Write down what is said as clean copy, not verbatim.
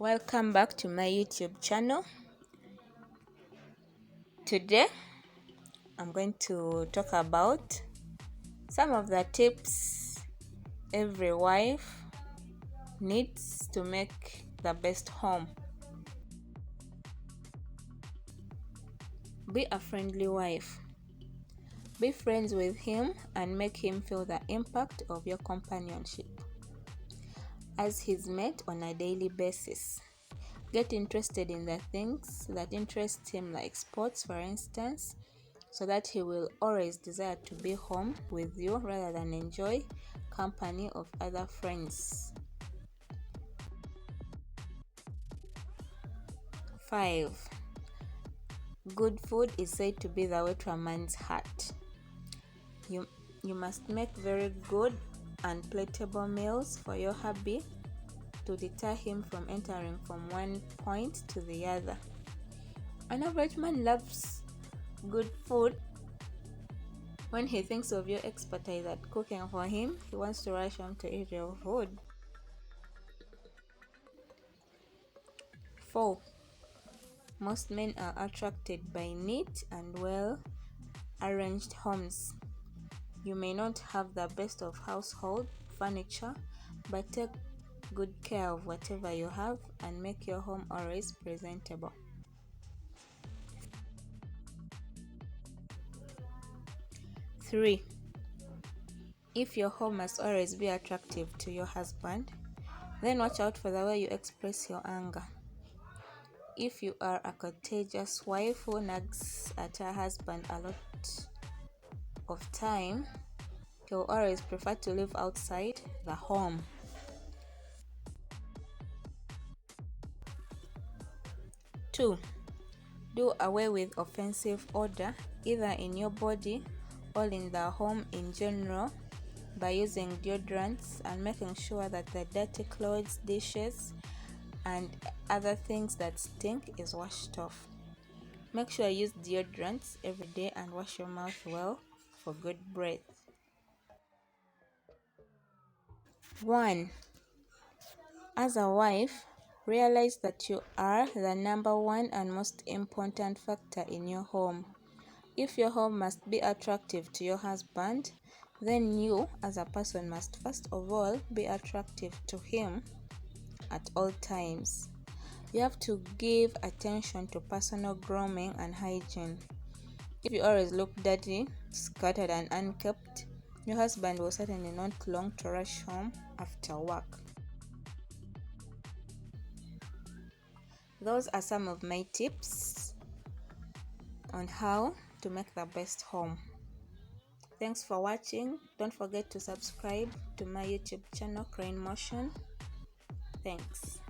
Welcome back to my YouTube channel. Today I'm going to talk about some of the tips every wife needs to make the best home. Be a friendly wife. Be friends with him and make him feel the impact of your companionship as his mate on a daily basis. Get interested in the things that interest him, like sports for instance, so that he will always desire to be home with you rather than enjoy company of other friends. 5. Good food is said to be the way to a man's heart. You must make very good and palatable meals for your hubby to deter him from entering from one point to the other. An average man loves good food. When he thinks of your expertise at cooking for him, he wants to rush home to eat your food. 4. Most men are attracted by neat and well-arranged homes. You may not have the best of household furniture, but take good care of whatever you have and make your home always presentable. 3. If your home must always be attractive to your husband, then watch out for the way you express your anger. If you are a contagious wife who nags at her husband a lot of time, he will always prefer to live outside the home. 2. Do away with offensive odor either in your body or in the home in general by using deodorants and making sure that the dirty clothes, dishes, and other things that stink is washed off. Make sure you use deodorants every day and wash your mouth well for good breath. 1. As a wife, realize that you are the number one and most important factor in your home. If your home must be attractive to your husband, then you as a person must first of all be attractive to him at all times. You have to give attention to personal grooming and hygiene. If you always look dirty, scattered and unkempt, your husband will certainly not long to rush home after work. Those are some of my tips on how to make the best home. Thanks for watching. Don't forget to subscribe to my YouTube channel, Crane Motion. Thanks.